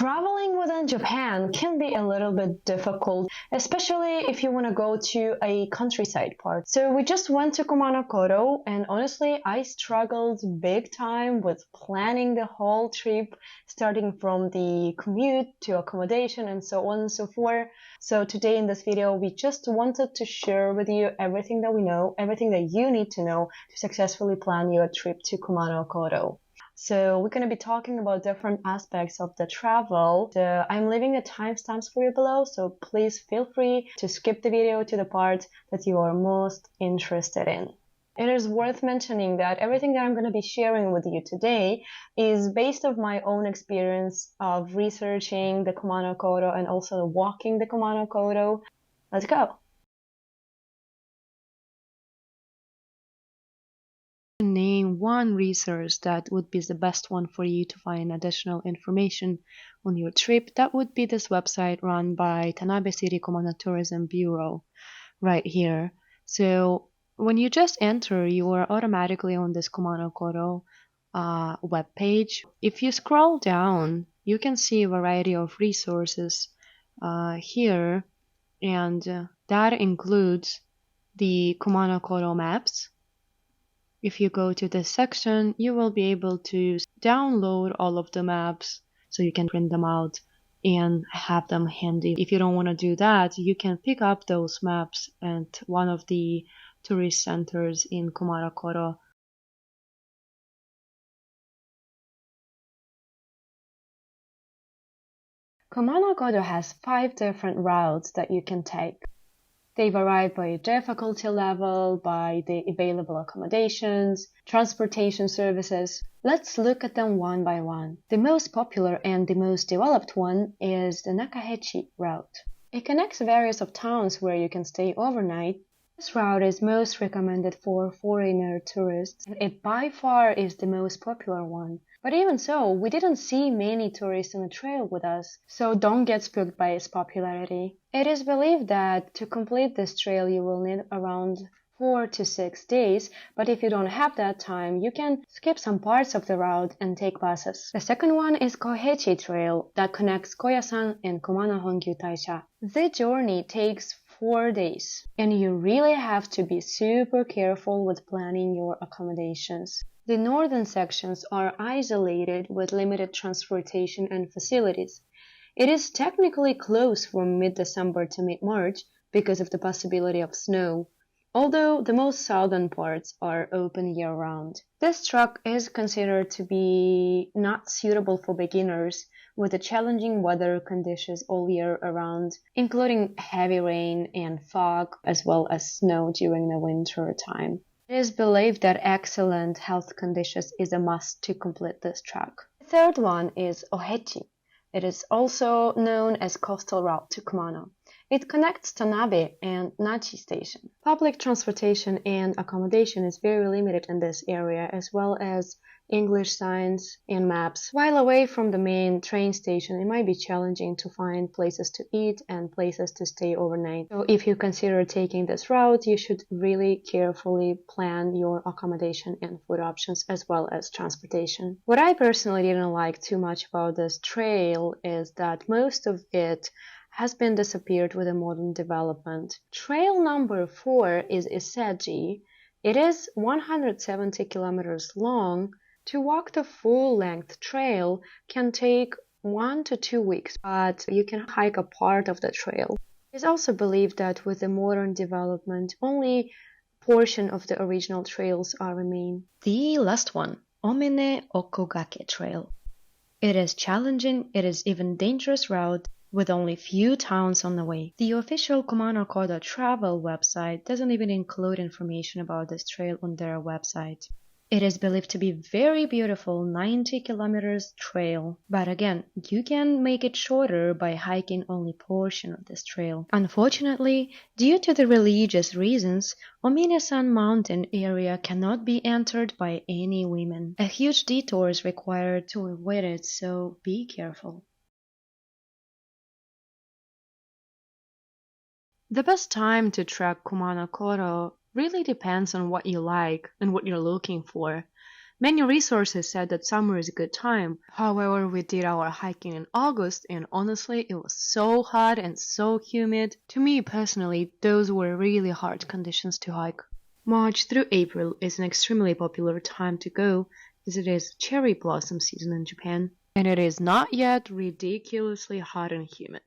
Traveling within Japan can be a little bit difficult, especially if you want to go to a countryside part. So we just went to Kumano Kodo, and honestly, I struggled big time with planning the whole trip, starting from the commute to accommodation and so on and so forth. So today in this video, we just wanted to share with you everything that we know, everything that you need to know to successfully plan your trip to Kumano Kodo. So we're going to be talking about different aspects of the travel. So I'm leaving the timestamps for you below, so please feel free to skip the video to the part that you are most interested in. It is worth mentioning that everything that I'm going to be sharing with you today is based on my own experience of researching the Kumano Kodo and also walking the Kumano Kodo. Let's go! Name one resource that would be the best one for you to find additional information on your trip. That would be this website run by Tanabe City Kumano Tourism Bureau right here. So when you just enter, you are automatically on this Kumano Kodo web page. If you scroll down, you can see a variety of resources here, and that includes the Kumano Kodo maps. If you go to this section, you will be able to download all of the maps so you can print them out and have them handy. If you don't want to do that, you can pick up those maps at one of the tourist centers in Kumano Kodo. Kumano Kodo has 5 different routes that you can take. They vary by difficulty level, by the available accommodations, transportation services. Let's look at them one by one. The most popular and the most developed one is the Nakahechi route. It connects various of towns where you can stay overnight. This route is most recommended for foreigner tourists, and it by far is the most popular one. But even so, we didn't see many tourists on the trail with us, so don't get spooked by its popularity. It is believed that to complete this trail you will need around 4 to 6 days, but if you don't have that time, you can skip some parts of the route and take buses. The second one is Kohechi Trail that connects Koyasan and Kumano Hongyu Taisha. The journey takes 4 days, and you really have to be super careful with planning your accommodations. The northern sections are isolated with limited transportation and facilities. It is technically closed from mid-December to mid-March because of the possibility of snow, although the most southern parts are open year-round. This track is considered to be not suitable for beginners with the challenging weather conditions all year around, including heavy rain and fog, as well as snow during the winter time. It is believed that excellent health conditions is a must to complete this track. The third one is Ohechi. It is also known as Coastal Route to Kumano. It connects Tanabe and Nachi Station. Public transportation and accommodation is very limited in this area, as well as English signs and maps. While away from the main train station, it might be challenging to find places to eat and places to stay overnight. So if you consider taking this route, you should really carefully plan your accommodation and food options as well as transportation. What I personally didn't like too much about this trail is that most of it has been disappeared with a modern development. Trail number 4 is Iseji. It is 170 kilometers long. To walk the full-length trail can take 1 to 2 weeks, but you can hike a part of the trail. It is also believed that with the modern development, only a portion of the original trails are remain. The last one, Omine Okogake Trail. It is challenging, it is even dangerous route with only few towns on the way. The official Kumano Kodo travel website doesn't even include information about this trail on their website. It is believed to be very beautiful 90 kilometers trail, but again, you can make it shorter by hiking only portion of this trail. Unfortunately, due to the religious reasons, Omine-san mountain area cannot be entered by any women. A huge detour is required to avoid it, so be careful. The best time to trek Kumano Kodo really depends on what you like and what you're looking for. Many resources said that summer is a good time. However, we did our hiking in August and honestly, it was so hot and so humid. To me personally, those were really hard conditions to hike. March through April is an extremely popular time to go as it is cherry blossom season in Japan, and it is not yet ridiculously hot and humid.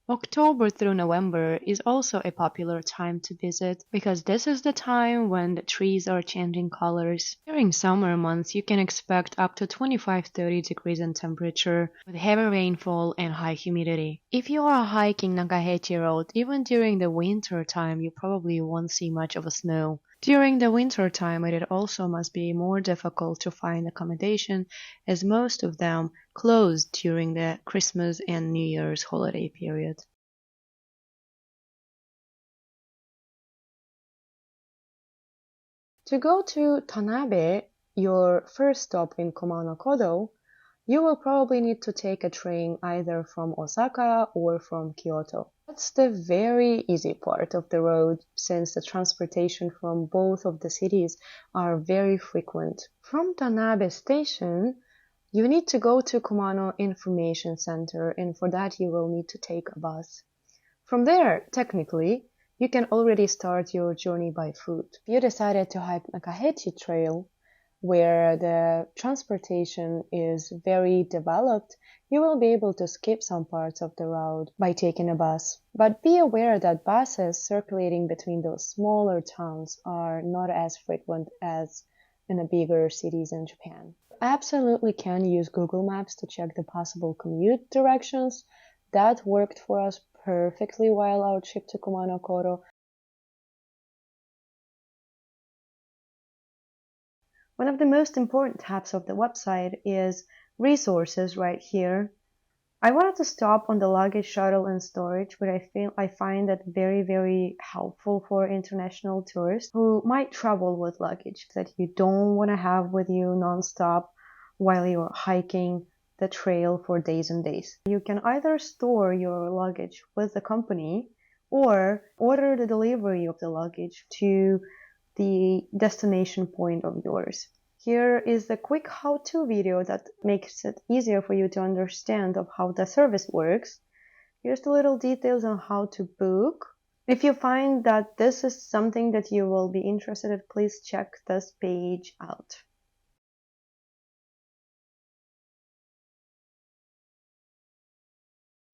October through November is also a popular time to visit because this is the time when the trees are changing colors. During summer months, you can expect up to 25-30 degrees in temperature with heavy rainfall and high humidity. If you are hiking Nagahechi Road, even during the winter time, you probably won't see much of a snow. During the winter time, it also must be more difficult to find accommodation as most of them closed during the Christmas and New Year's holiday period. To go to Tanabe, your first stop in Kumano Kodo, you will probably need to take a train either from Osaka or from Kyoto. That's the very easy part of the road since the transportation from both of the cities are very frequent. From Tanabe Station, you need to go to Kumano Information Center, and for that you will need to take a bus. From there, technically, you can already start your journey by foot. If you decided to hike Nagahechi Trail, where the transportation is very developed, you will be able to skip some parts of the route by taking a bus. But be aware that buses circulating between those smaller towns are not as frequent as in the bigger cities in Japan. Absolutely can use Google Maps to check the possible commute directions. That worked for us perfectly while our trip to Kumano Kodo. One of the most important tabs of the website is resources right here. I wanted to stop on the luggage, shuttle, and storage, but I find that very, very helpful for international tourists who might travel with luggage that you don't want to have with you nonstop while you're hiking the trail for days and days. You can either store your luggage with the company or order the delivery of the luggage to the destination point of yours. Here is the quick how-to video that makes it easier for you to understand of how the service works. Here's the little details on how to book. If you find that this is something that you will be interested in, please check this page out.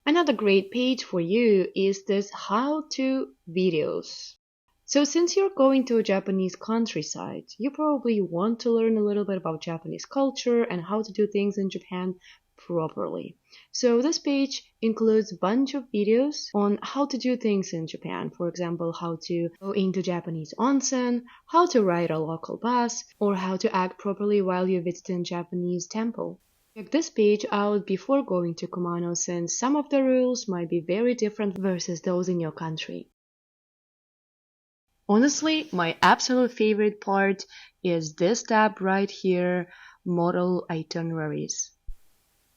Another great page for you is this how-to videos. So since you're going to a Japanese countryside, you probably want to learn a little bit about Japanese culture and how to do things in Japan properly. So this page includes a bunch of videos on how to do things in Japan. For example, how to go into Japanese onsen, how to ride a local bus, or how to act properly while you visit a Japanese temple. Check this page out before going to Kumano since some of the rules might be very different versus those in your country. Honestly, my absolute favorite part is this tab right here, Model Itineraries.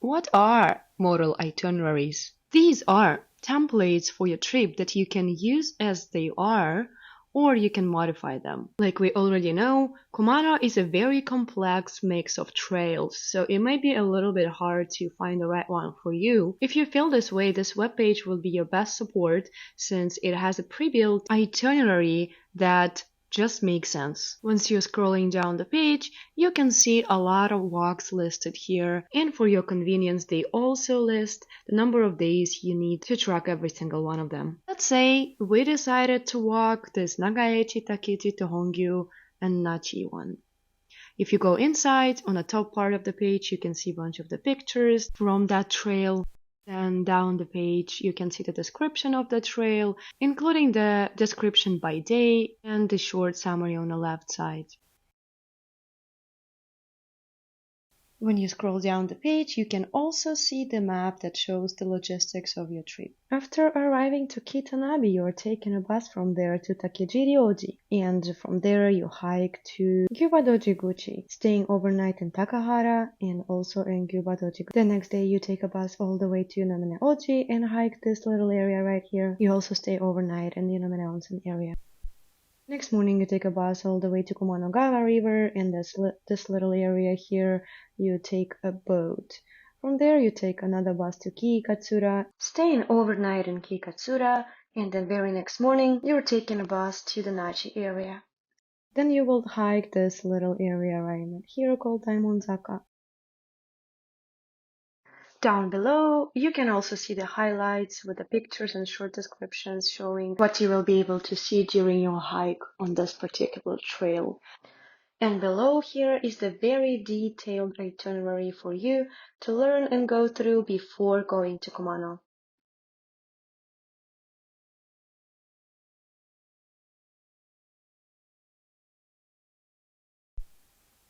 What are model itineraries? These are templates for your trip that you can use as they are, or you can modify them. Like we already know, Kumano is a very complex mix of trails, so it might be a little bit hard to find the right one for you. If you feel this way, this webpage will be your best support since it has a pre-built itinerary that just makes sense. Once you're scrolling down the page, you can see a lot of walks listed here, and for your convenience, they also list the number of days you need to track every single one of them. Let's say we decided to walk this Nagaechi, Takichi to Hongyu and Nachi one. If you go inside, on the top part of the page, you can see a bunch of the pictures from that trail. Then down the page, you can see the description of the trail, including the description by day and the short summary on the left side. When you scroll down the page, you can also see the map that shows the logistics of your trip. After arriving to Kitanabe, you are taking a bus from there to Takejiri-Oji, and from there you hike to Gyubadoji-guchi, staying overnight in Takahara and also in Gyubadoji. The next day you take a bus all the way to Yonamine-Oji and hike this little area right here. You also stay overnight in the Yonamine Onsen area. Next morning, you take a bus all the way to Kumano River, and this little area here, you take a boat. From there, you take another bus to Kiikatsura, staying overnight in Kiikatsura, and then very next morning, you're taking a bus to the Nachi area. Then you will hike this little area right here called Daimonzaka. Down below, you can also see the highlights with the pictures and short descriptions showing what you will be able to see during your hike on this particular trail. And below here is the very detailed itinerary for you to learn and go through before going to Kumano.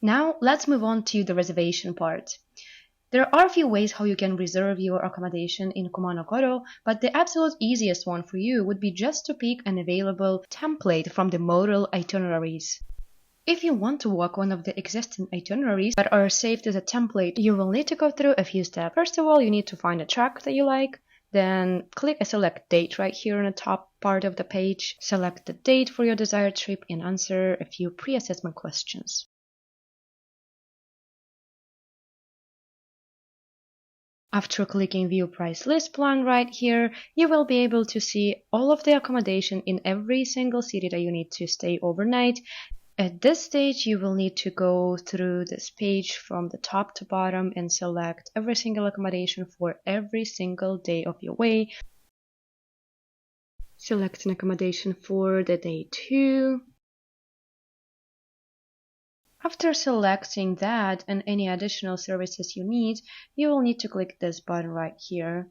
Now let's move on to the reservation part. There are a few ways how you can reserve your accommodation in Kumano Kodo, but the absolute easiest one for you would be just to pick an available template from the modal itineraries. If you want to walk one of the existing itineraries that are saved as a template, you will need to go through a few steps. First of all, you need to find a track that you like, then click a select date right here on the top part of the page, select the date for your desired trip and answer a few pre-assessment questions. After clicking View Price List Plan right here, you will be able to see all of the accommodation in every single city that you need to stay overnight. At this stage, you will need to go through this page from the top to bottom and select every single accommodation for every single day of your way. Select an accommodation for the day 2. After selecting that and any additional services you need, you will need to click this button right here.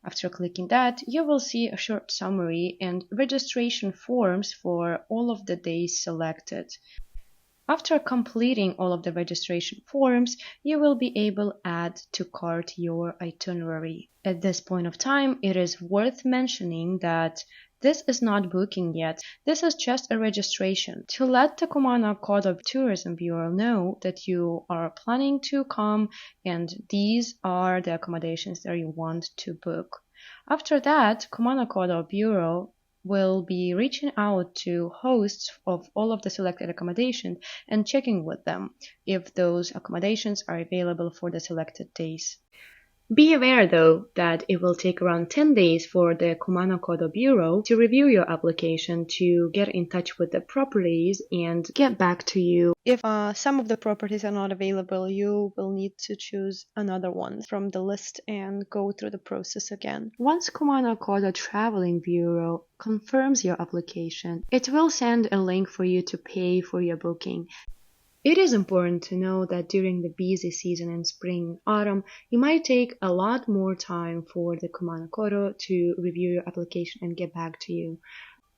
After clicking that, you will see a short summary and registration forms for all of the days selected. After completing all of the registration forms, you will be able to add to cart your itinerary. At this point of time, it is worth mentioning that this is not booking yet. This is just a registration to let the Kumano Kodo Tourism Bureau know that you are planning to come and these are the accommodations that you want to book. After that, Kumano Kodo Bureau will be reaching out to hosts of all of the selected accommodations and checking with them if those accommodations are available for the selected days. Be aware, though, that it will take around 10 days for the Kumano Kodo Bureau to review your application, to get in touch with the properties and get back to you. If some of the properties are not available, you will need to choose another one from the list and go through the process again. Once Kumano Kodo Traveling Bureau confirms your application, it will send a link for you to pay for your booking. It is important to know that during the busy season in spring and autumn, it might take a lot more time for the Kumano Kodo to review your application and get back to you.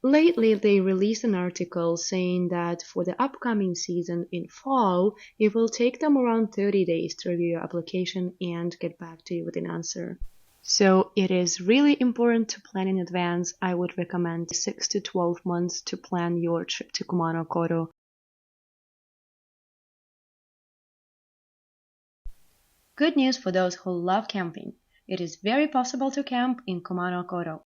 Lately, they released an article saying that for the upcoming season in fall, it will take them around 30 days to review your application and get back to you with an answer. So it is really important to plan in advance. I would recommend 6 to 12 months to plan your trip to Kumano Kodo. Good news for those who love camping. It is very possible to camp in Kumano Kodo.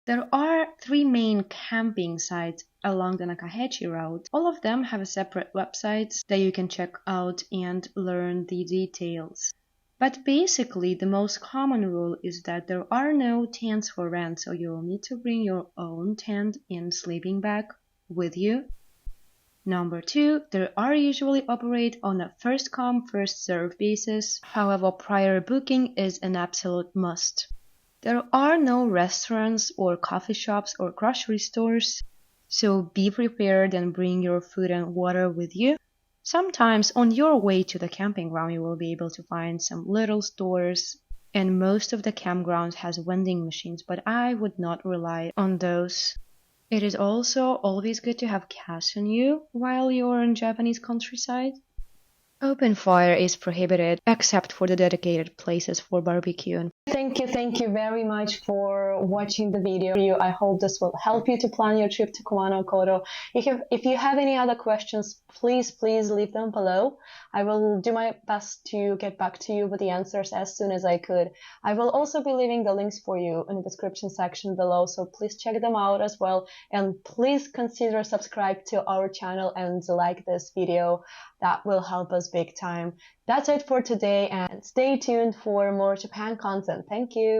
There are 3 main camping sites along the Nakahechi route. All of them have separate websites that you can check out and learn the details. But basically, the most common rule is that there are no tents for rent, so you will need to bring your own tent and sleeping bag with you. Number 2, they are usually operate on a first-come, first-served basis. However, prior booking is an absolute must. There are no restaurants or coffee shops or grocery stores, so be prepared and bring your food and water with you. Sometimes on your way to the camping ground, you will be able to find some little stores, and most of the campgrounds has vending machines, but I would not rely on those. It is also always good to have cash on you while you're in Japanese countryside. Open fire is prohibited except for the dedicated places for barbecue and Thank you very much for watching the video. I hope this will help you to plan your trip to Kumano Kodo. If you have any other questions, please leave them below. I will do my best to get back to you with the answers as soon as I could. I will also be leaving the links for you in the description section below, so please check them out as well. And please consider subscribe to our channel and like this video. That will help us big time. That's it for today, and stay tuned for more Japan content. Thank you.